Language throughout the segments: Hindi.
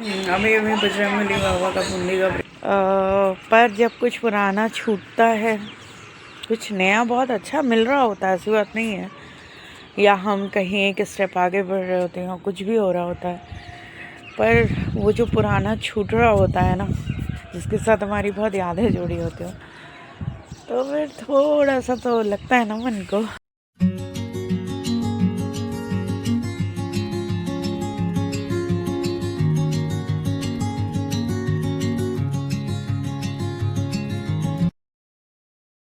अभी अभी बजरंगबली बाबा का बुंदी का पर जब कुछ पुराना छूटता है, कुछ नया बहुत अच्छा मिल रहा होता है, ऐसी बात नहीं है, या हम कहीं एक स्टेप आगे बढ़ रहे होते हैं, कुछ भी हो रहा होता है, पर वो जो पुराना छूट रहा होता है ना, जिसके साथ हमारी बहुत यादें जुड़ी होती हो, तो फिर थोड़ा सा तो लगता है ना मन को।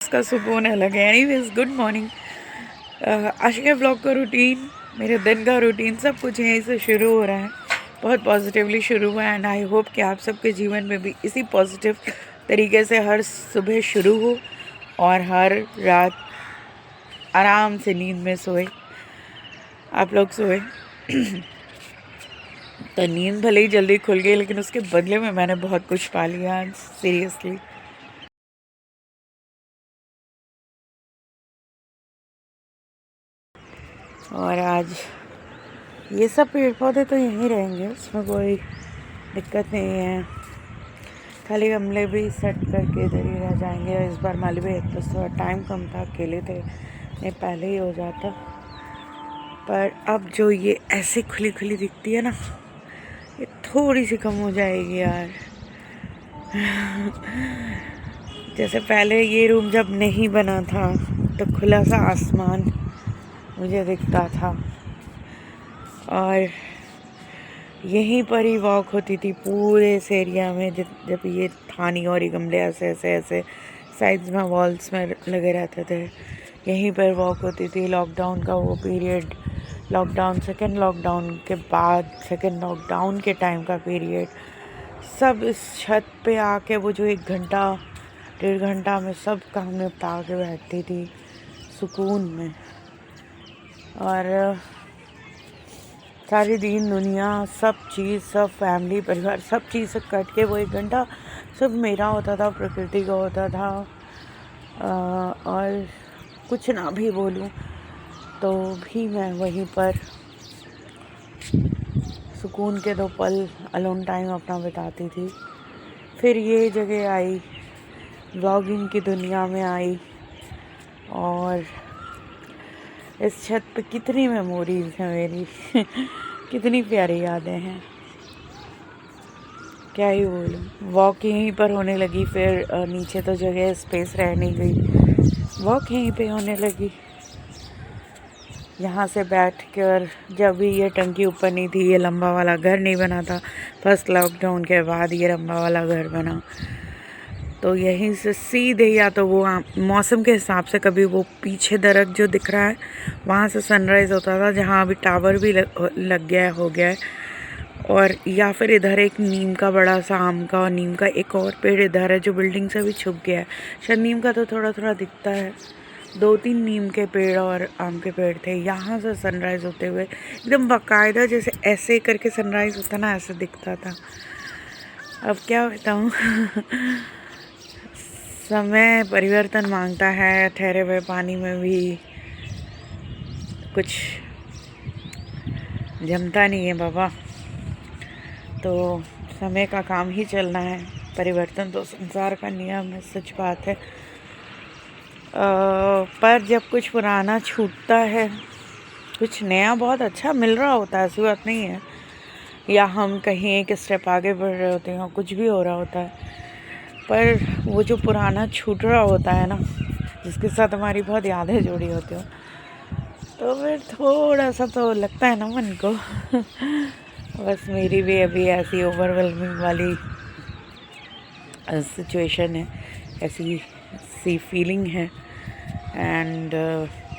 का सुकून अलग है। Anyways, good morning. आज के ब्लॉग का रूटीन, मेरे दिन का रूटीन, सब कुछ यहीं से शुरू हो रहा है। बहुत पॉजिटिवली शुरू हुआ एंड आई होप कि आप सबके जीवन में भी इसी पॉजिटिव तरीके से हर सुबह शुरू हो और हर रात आराम से नींद में सोए। आप लोग सोए तो नींद भले ही जल्दी खुल गई, लेकिन उसके बदले में मैंने बहुत कुछ पा लिया आज, सीरियसली। और आज ये सब पेड़ पौधे तो यहीं रहेंगे, उसमें कोई दिक्कत नहीं है। खाली गमले भी सेट करके इधर ही रह जाएंगे। इस बार मालूम है तो थोड़ा टाइम कम था, अकेले थे, नहीं पहले ही हो जाता। पर अब जो ये ऐसे खुली खुली दिखती है ना, ये थोड़ी सी कम हो जाएगी यार। जैसे पहले ये रूम जब नहीं बना था तो खुला सा आसमान मुझे दिखता था और यहीं पर ही वॉक होती थी पूरे इस एरिया में। जब ये था नहीं और ये गमले ऐसे ऐसे ऐसे साइड्स में वॉल्स में लगे रहते थे, यहीं पर वॉक होती थी। लॉकडाउन का वो पीरियड, लॉकडाउन, सेकेंड लॉकडाउन के बाद, सेकेंड लॉकडाउन के टाइम का पीरियड, सब इस छत पे आके वो जो 1 घंटा 1.5 घंटा में सब काम निपटा के बैठती थी सुकून में। और सारी दीन दुनिया, सब चीज़, सब फैमिली, परिवार, सब चीज़ से कट के वो 1 घंटा सब मेरा होता था, प्रकृति का होता था। और कुछ ना भी बोलूं तो भी मैं वहीं पर सुकून के 2 पल, अलोन टाइम अपना बिताती थी। फिर ये जगह आई, व्लॉगिंग की दुनिया में आई, और इस छत पे कितनी मेमोरीज हैं मेरी। कितनी प्यारी यादें हैं, क्या ही बोलूं। वॉक यहीं पर होने लगी, फिर नीचे तो जगह स्पेस रह नहीं गई, वॉक यहीं पे होने लगी। यहाँ से बैठ कर, जब भी ये टंकी ऊपर नहीं थी, ये लंबा वाला घर नहीं बना था, फर्स्ट लॉकडाउन के बाद ये लंबा वाला घर बना, तो यहीं से सीधे, या तो वो मौसम के हिसाब से कभी वो पीछे दरख्त जो दिख रहा है वहाँ से सनराइज़ होता था, जहाँ अभी टावर भी लग गया हो गया है, और या फिर इधर एक नीम का बड़ा सा, आम का और नीम का एक और पेड़ इधर है जो बिल्डिंग से भी छुप गया है। शायद नीम का तो थोड़ा थोड़ा दिखता है, 2-3 नीम के पेड़ और आम के पेड़ थे। यहाँ से सनराइज़ होते हुए एकदम बाकायदा, जैसे ऐसे करके सनराइज़ होता ना, ऐसे दिखता था। अब क्या बताऊँ। समय परिवर्तन मांगता है, ठहरे हुए पानी में भी कुछ जमता नहीं है बाबा। तो समय का काम ही चलना है, परिवर्तन तो संसार का नियम है, सच बात है। पर जब कुछ पुराना छूटता है, कुछ नया बहुत अच्छा मिल रहा होता है, ऐसी बात नहीं है, या हम कहीं एक स्टेप आगे बढ़ रहे होते हैं, कुछ भी हो रहा होता है, पर वो जो पुराना छूट रहा होता है ना, जिसके साथ हमारी बहुत यादें जुड़ी होती हो, तो फिर थोड़ा सा तो लगता है ना मन को। बस मेरी भी अभी ऐसी ओवरवेलमिंग वाली सिचुएशन है, ऐसी सी फीलिंग है। एंड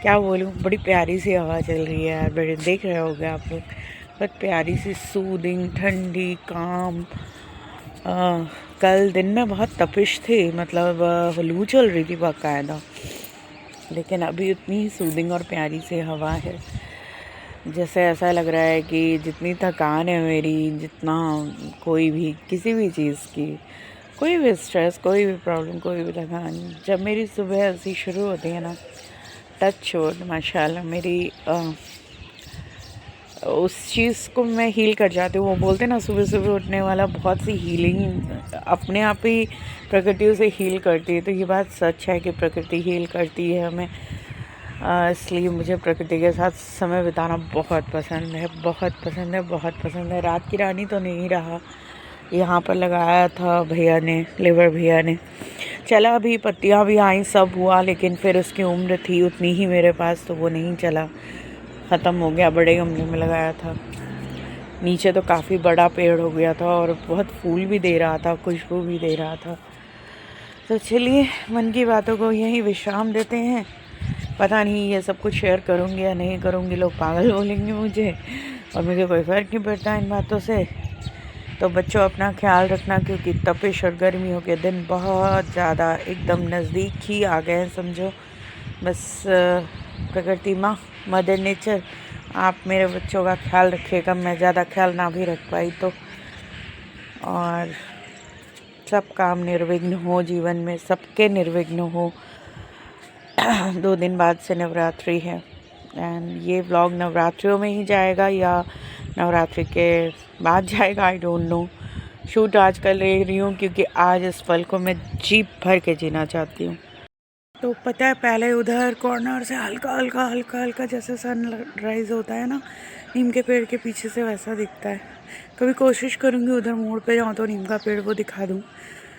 क्या बोलूँ, बड़ी प्यारी सी हवा चल रही है यार, बड़े देख रहे होगे आप लोग, बहुत प्यारी सी, सूदिंग, ठंडी, काम। कल दिन में बहुत तपिश थी, मतलब लू चल रही थी बाकायदा, लेकिन अभी उतनी ही सूदिंग और प्यारी सी हवा है, जैसे ऐसा लग रहा है कि जितनी थकान है मेरी, जितना कोई भी किसी भी चीज़ की, कोई भी स्ट्रेस, कोई भी प्रॉब्लम, कोई भी थकान, जब मेरी सुबह ऐसी शुरू होती है ना, टच वुड, माशाल्लाह, मेरी उस चीज़ को मैं हील कर जाती हूँ। वो बोलते ना सुबह सुबह उठने वाला बहुत सी हीलिंग अपने आप ही प्रकृति उसे हील करती है। तो ये बात सच है कि प्रकृति हील करती है हमें। इसलिए मुझे प्रकृति के साथ समय बिताना बहुत पसंद है, बहुत पसंद है, बहुत पसंद है। रात की रानी तो नहीं रहा, यहाँ पर लगाया था भैया ने, लेबर भैया ने। चला अभी, पत्तियाँ भी आई, सब हुआ, लेकिन फिर उसकी उम्र थी उतनी ही मेरे पास, तो वो नहीं चला, ख़त्म हो गया। बड़े गमले में लगाया था, नीचे तो काफ़ी बड़ा पेड़ हो गया था और बहुत फूल भी दे रहा था, खुशबू भी दे रहा था। तो चलिए मन की बातों को यहीं विश्राम देते हैं। पता नहीं ये सब कुछ शेयर करूँगी या नहीं करूँगी, लोग पागल बोलेंगे मुझे, और मुझे कोई फ़र्क नहीं पड़ता इन बातों से। तो बच्चों अपना ख्याल रखना, क्योंकि तपिश और गर्मियों के दिन बहुत ज़्यादा एकदम नज़दीक ही आ गए हैं समझो। बस प्रकृति माँ, मदर नेचर, आप मेरे बच्चों का ख्याल रखिएगा। मैं ज़्यादा ख्याल ना भी रख पाई तो, और सब काम निर्विघ्न हो जीवन में, सबके निर्विघ्न हो। 2 दिन बाद से नवरात्रि है, एंड ये व्लॉग नवरात्रियों में ही जाएगा या नवरात्रि के बाद जाएगा, आई डोंट नो। शूट आज कर ले रही हूँ क्योंकि आज इस पल को मैं जी भर के जीना चाहती हूँ। तो पता है, पहले उधर कॉर्नर से हल्का हल्का हल्का हल्का जैसे सनराइज़ होता है ना, नीम के पेड़ के पीछे से वैसा दिखता है। कभी कोशिश करूँगी उधर मोड़ पे जाऊँ तो नीम का पेड़ वो दिखा दूँ।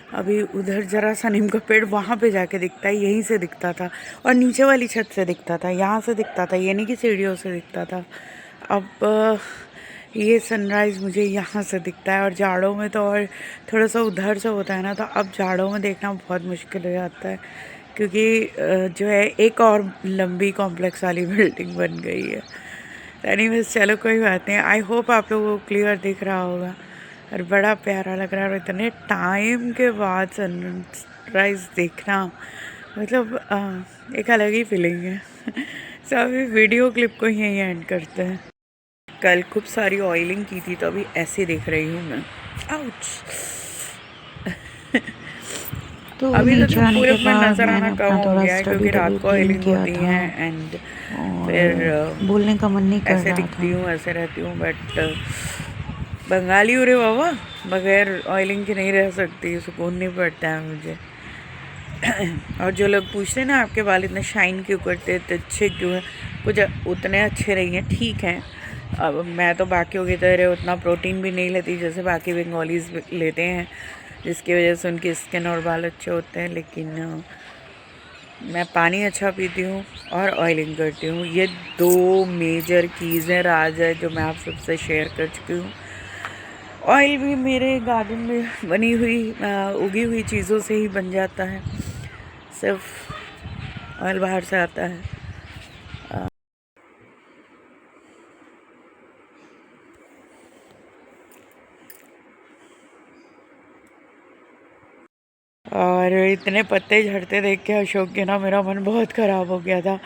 अभी उधर ज़रा सा नीम का पेड़ वहाँ पे जाके दिखता है, यहीं से दिखता था, और नीचे वाली छत से दिखता था, यहाँ से दिखता था, ये नहीं कि सीढ़ियों से दिखता था। अब ये सनराइज़ मुझे यहाँ से दिखता है, और जाड़ों में तो और थोड़ा सा उधर से होता है ना, तो अब जाड़ों में देखना बहुत मुश्किल हो जाता है, क्योंकि जो है एक और लंबी कॉम्प्लेक्स वाली बिल्डिंग बन गई है। एनीवेज चलो कोई बात नहीं, आई होप आप लोगों को क्लियर दिख रहा होगा, और बड़ा प्यारा लग रहा है। और इतने टाइम के बाद सनराइज़ देखना मतलब एक अलग ही फीलिंग है। सो अभी वीडियो क्लिप को यहीं एंड करते हैं। कल खूब सारी ऑयलिंग की थी, तो अभी ऐसे देख रही हूँ मैं। आउच। तो अभी तो नीचे आने पूरे के में बाद नज़र मैंने आना कम अपना हो थोड़ा गया है, स्टडी क्योंकि रात टेबल को क्लीन ऑयलिंग किया होती था है, एंड और फिर बोलने का मन नहीं कर ऐसे रहा दिखती था। हूँ, ऐसे रहती हूँ, बट बंगाली हो रे बाबा, बगैर ऑयलिंग के नहीं रह सकती, सुकून नहीं पड़ता है मुझे। और जो लोग पूछते हैं ना आपके बाल इतने शाइन क्यों करते, इतने अच्छे क्यों हैं, कुछ उतने अच्छे नहीं हैं, ठीक हैं। अब मैं तो बाकियों की तरह उतना प्रोटीन भी नहीं लेती जैसे बाकी बंगालीज लेते हैं, जिसकी वजह से उनकी स्किन और बाल अच्छे होते हैं। लेकिन मैं पानी अच्छा पीती हूँ और ऑयलिंग करती हूँ, ये 2 मेजर कीज़ हैं, राज है, जो मैं आप सबसे शेयर कर चुकी हूँ। ऑयल भी मेरे गार्डन में बनी हुई उगी हुई चीज़ों से ही बन जाता है, सिर्फ ऑयल बाहर से आता है। और इतने पत्ते झड़ते देख के अशोक के ना मेरा मन बहुत ख़राब हो गया था।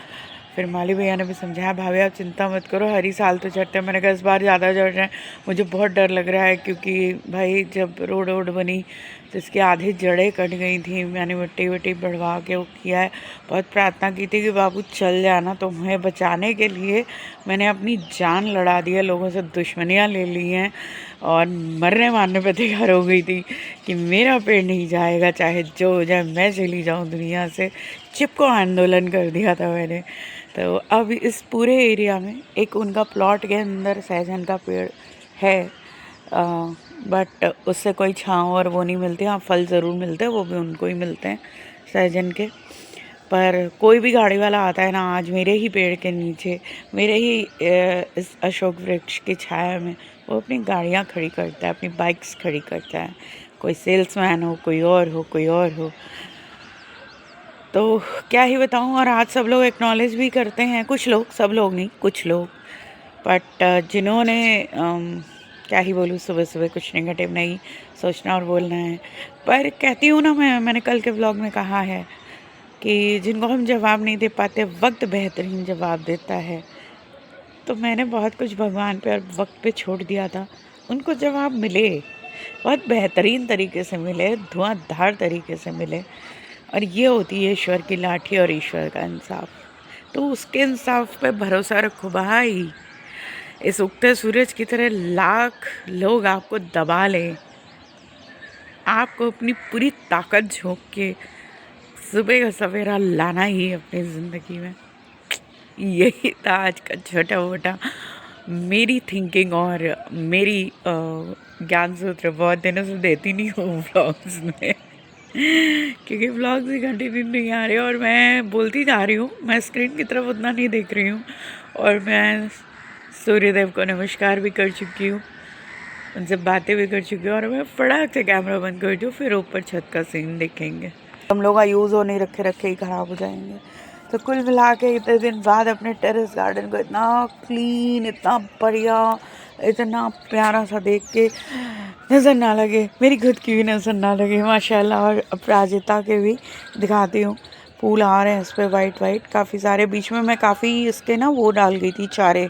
फिर माली भैया ने भी समझाया, भाभी आप चिंता मत करो, हर ही साल तो झड़ते हैं। मैंने कहा इस बार ज़्यादा झड़ रहे हैं, मुझे बहुत डर लग रहा है, क्योंकि भाई जब रोड वोड बनी तो इसकी आधी जड़ें कट गई थी। मैंने मिट्टी विट्टी बढ़वा के वो किया है, बहुत प्रार्थना की थी कि बाबू चल जाना। तो तुम्हें बचाने के लिए मैंने अपनी जान लड़ा दी है, लोगों से दुश्मनियाँ ले ली हैं, और मरने मारने पे तैयार हो गई थी कि मेरा पेड़ नहीं जाएगा, चाहे जो हो जाए, मैं चली जाऊँ दुनिया से। चिपको आंदोलन कर दिया था मैंने। तो अब इस पूरे एरिया में एक उनका प्लॉट के अंदर सहजन का पेड़ है, बट उससे कोई छाँव और वो नहीं मिलती। हाँ, फल ज़रूर मिलते हैं, वो भी उनको ही मिलते हैं सहजन के। पर कोई भी गाड़ी वाला आता है ना, आज मेरे ही पेड़ के नीचे, मेरे ही इस अशोक वृक्ष की छाया में वो अपनी गाड़ियाँ खड़ी करता है, अपनी बाइक्स खड़ी करता है। कोई सेल्समैन हो, कोई और हो, कोई और हो, तो क्या ही बताऊँ। और आज सब लोग एक्नॉलेज भी करते हैं, कुछ लोग, सब लोग नहीं, कुछ लोग। बट जिन्होंने क्या ही बोलूँ, सुबह सुबह कुछ नेगेटिव नहीं सोचना और बोलना है। पर कहती हूँ ना, मैंने कल के व्लॉग में कहा है कि जिनको हम जवाब नहीं दे पाते, वक्त बेहतरीन जवाब देता है। तो मैंने बहुत कुछ भगवान पे और वक्त पे छोड़ दिया था, उनको जवाब मिले, बहुत बेहतरीन तरीके से मिले, धुआंधार तरीके से मिले। और ये होती है ईश्वर की लाठी और ईश्वर का इंसाफ। तो उसके इंसाफ पे भरोसा रखो भाई, इस उगते सूरज की तरह लाख लोग आपको दबा लें, आपको अपनी पूरी ताकत झोंक के सुबह का सवेरा लाना ही अपनी ज़िंदगी में। यही था आज का छोटा मोटा मेरी थिंकिंग और मेरी ज्ञान सूत्र। बहुत दिनों से देती नहीं हूँ व्लॉग्स में क्योंकि व्लॉग्स ही कंटिन्यू नहीं आ रहे और मैं बोलती जा रही हूँ, मैं स्क्रीन की तरफ उतना नहीं देख रही हूँ। और मैं सूर्यदेव को नमस्कार भी कर चुकी हूँ, उनसे बातें भी कर चुकी हूँ और मैं फटाक से कैमरा बंद कर दूँ, फिर ऊपर छत का सीन देखेंगे। हम लोग का यूज़ होने रखे रखे ही ख़राब हो जाएंगे। तो कुल मिला के इतने दिन बाद अपने टेरेस गार्डन को इतना क्लीन, इतना बढ़िया, इतना प्यारा सा देख के नज़र ना लगे, मेरी खुद की भी नज़र ना लगे माशाल्लाह। और अपराजिता के भी दिखाती हूँ, फूल आ रहे हैं इस पर वाइट वाइट काफ़ी सारे। बीच में मैं काफ़ी इसके ना वो डाल गई थी चारे,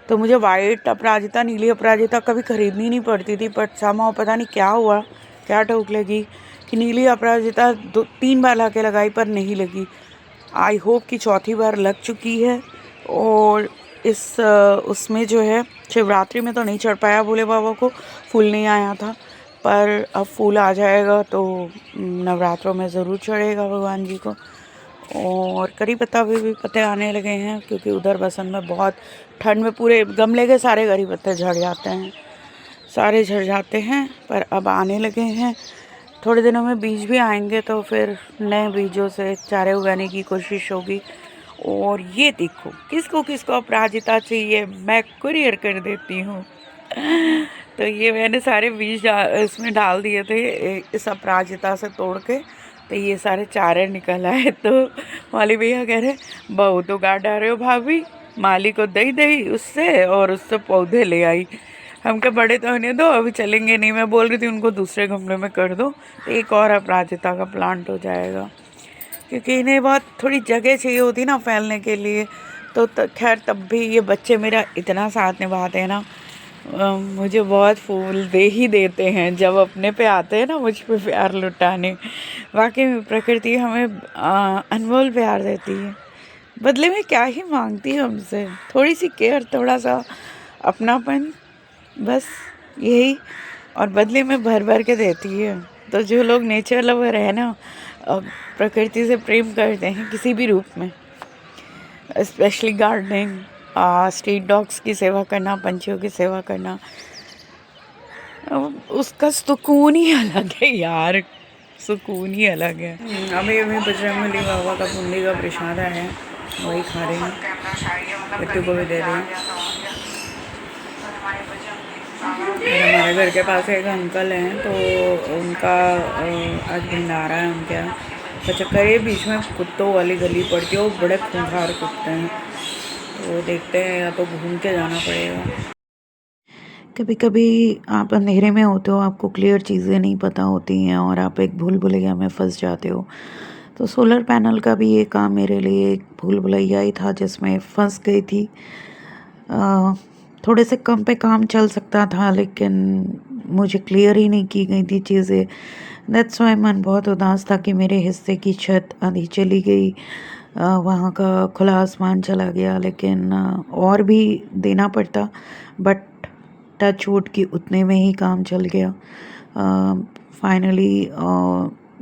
तो मुझे वाइट अपराजिता, नीली अपराजिता कभी ख़रीदनी नहीं पड़ती थी, बट सामा पता नहीं क्या हुआ, क्या टोक लगी कि नीली अपराजिता 2-3 बार ला के लगाई पर नहीं लगी। आई होप कि चौथी बार लग चुकी है। और इस उसमें जो है शिवरात्रि में तो नहीं चढ़ पाया भोले बाबा को, फूल नहीं आया था, पर अब फूल आ जाएगा तो नवरात्रों में ज़रूर चढ़ेगा भगवान जी को। और करी पत्ता भी पत्ते आने लगे हैं क्योंकि उधर बसंत में बहुत ठंड में पूरे गमले के सारे करी पत्ते झड़ जाते हैं, सारे झड़ जाते हैं, पर अब आने लगे हैं। थोड़े दिनों में बीज भी आएंगे तो फिर नए बीजों से चारे उगाने की कोशिश होगी। और ये देखो किसको किसको अपराजिता चाहिए, मैं कुरियर कर देती हूँ। तो ये मैंने सारे बीज इसमें डाल दिए थे इस अपराजिता से तोड़ के, तो ये सारे चारे निकल आए। तो माली भैया कह रहे बहू तो गाड़ आ रहे हो भाभी, माली को दही उससे और उससे पौधे ले आई। हम क्या बड़े तो होने दो, अभी चलेंगे नहीं। मैं बोल रही थी उनको दूसरे गमले में कर दो, तो एक और अपराजिता का प्लांट हो जाएगा, क्योंकि इन्हें बहुत थोड़ी जगह चाहिए होती ना फैलने के लिए। तो खैर तब भी ये बच्चे मेरा इतना साथ निभाते हैं ना, मुझे बहुत फूल दे ही देते हैं जब अपने पे आते हैं ना मुझ पे प्यार लुटाने। वाकई में प्रकृति हमें अनमोल प्यार देती है, बदले में क्या ही मांगती है हमसे, थोड़ी सी केयर, थोड़ा सा अपनापन, बस यही। और बदले में भर भर के देती है। तो जो लोग नेचर लवर है ना, प्रकृति से प्रेम करते हैं किसी भी रूप में, स्पेशली गार्डनिंग, स्ट्रीट डॉग्स की सेवा करना, पंछियों की सेवा करना, उसका सुकून ही अलग है यार, सुकून ही अलग है। अभी बजरंगबली बाबा का बूंदी का प्रसाद है, वही खा रही हूँ, बच्चों को भी दे रही हूँ। हमारे घर के पास एक अंकल हैं, तो उनका आज भंडारा है उनके यहाँ। तो चक्कर ये बीच में कुत्तों वाली गली पड़ती है, वो बड़े खूंखार कुत्ते हैं, तो देखते हैं या तो घूम के जाना पड़ेगा। कभी कभी आप अंधेरे में होते हो, आपको क्लियर चीज़ें नहीं पता होती हैं और आप एक भूल भुलैया में फंस जाते हो। तो सोलर पैनल का भी ये काम मेरे लिए एक भूल भुलैया ही था जिसमें फंस गई थी। थोड़े से कम पे काम चल सकता था, लेकिन मुझे क्लियर ही नहीं की गई थी चीज़ें। दैट्स वाई मन बहुत उदास था कि मेरे हिस्से की छत आधी चली गई, वहाँ का खुला आसमान चला गया। लेकिन और भी देना पड़ता, बट टच वुड की उतने में ही काम चल गया। फाइनली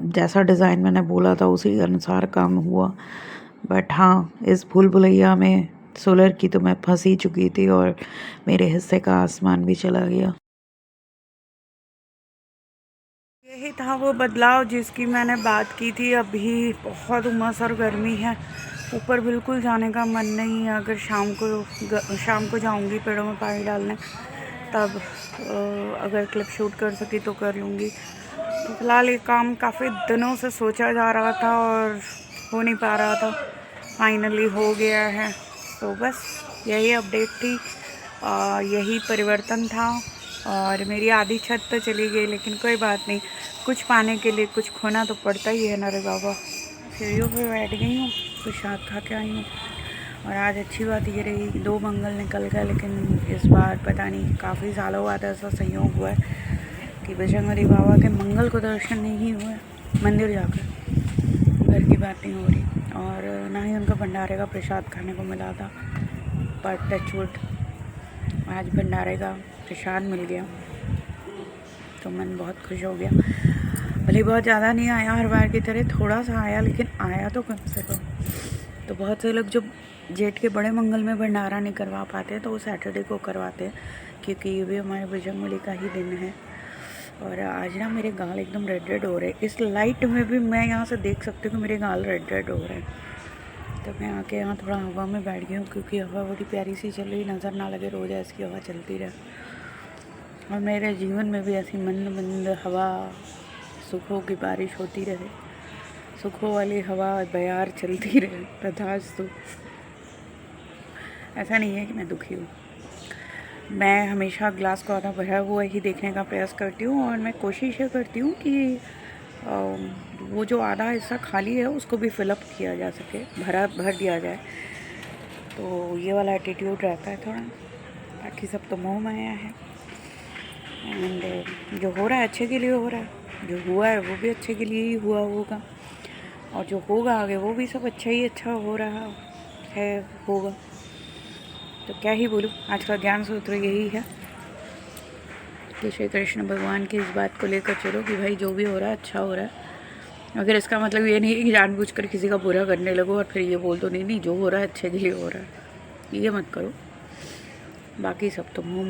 जैसा डिज़ाइन मैंने बोला था उसी अनुसार काम हुआ। बट हाँ, इस भूल भुलैया में सोलर की तो मैं फंस ही चुकी थी और मेरे हिस्से का आसमान भी चला गया। यही था वो बदलाव जिसकी मैंने बात की थी। अभी बहुत उमस और गर्मी है, ऊपर बिल्कुल जाने का मन नहीं है। अगर शाम को जाऊंगी पेड़ों में पानी डालने, तब अगर क्लिप शूट कर सकी तो कर लूँगी। तो फिलहाल ये काम काफ़ी दिनों से सोचा जा रहा था और हो नहीं पा रहा था, फाइनली हो गया है। तो बस यही अपडेट थी, यही परिवर्तन था। और मेरी आधी छत तो चली गई, लेकिन कोई बात नहीं, कुछ पाने के लिए कुछ खोना तो पड़ता ही है ना रे बाबा। सीढ़ियों पे बैठ गई हूँ, प्रसाद खा के आई हूँ। और आज अच्छी बात ये रही, 2 मंगल निकल गए, लेकिन इस बार पता नहीं काफ़ी सालों बाद ऐसा संयोग हुआ है कि बजरंगबली बाबा के मंगल को दर्शन नहीं हुए मंदिर जाकर। घर की बात नहीं हो रही, और ना ही उनका भंडारे का प्रसाद खाने को मिला था, पर टच वुड आज भंडारे का प्रसाद मिल गया तो मन बहुत खुश हो गया। भले बहुत ज़्यादा नहीं आया हर बार की तरह, थोड़ा सा आया, लेकिन आया तो कम से कम। तो बहुत से लोग जो जेठ के बड़े मंगल में भंडारा नहीं करवा पाते तो वो सैटरडे को करवाते हैं, क्योंकि ये भी हमारे बजरंगबली का ही दिन है। और आज ना मेरे गाल एकदम रेड रेड हो रहे हैं, इस लाइट में भी मैं यहाँ से देख सकती हूँ कि मेरे गाल रेड रेड हो रहे हैं। तो मैं आके यहाँ थोड़ा हवा में बैठ गई हूँ, क्योंकि हवा बड़ी प्यारी सी चल रही, नज़र ना लगे रोज़ ऐसी हवा चलती रहे। और मेरे जीवन में भी ऐसी मंद हवा, सुखों की बारिश होती रहे, सुखों वाली हवा बयार चलती रहे, तथास्तु। ऐसा नहीं है कि मैं दुखी हूँ, मैं हमेशा ग्लास को आधा भरा हुआ ही देखने का प्रयास करती हूँ। और मैं कोशिश ये करती हूँ कि वो जो आधा हिस्सा खाली है उसको भी फिलअप किया जा सके, भर दिया जाए। तो ये वाला एटीट्यूड रहता है थोड़ा, बाकी सब तो मोह माया है। एंड जो हो रहा है अच्छे के लिए हो रहा है, जो हुआ है वो भी अच्छे के लिए ही हुआ होगा, और जो होगा आगे वो भी सब अच्छा ही अच्छा हो रहा है, होगा। तो क्या ही बोलूँ, आज का ज्ञान सूत्र यही है कि श्री कृष्ण भगवान की इस बात को लेकर चलो कि भाई जो भी हो रहा है अच्छा हो रहा है। अगर इसका मतलब ये नहीं है कि जानबूझकर किसी का बुरा करने लगो और फिर ये बोल दो नहीं जो हो रहा है अच्छे के लिए हो रहा है, ये मत करो। बाकी सब तो मुँह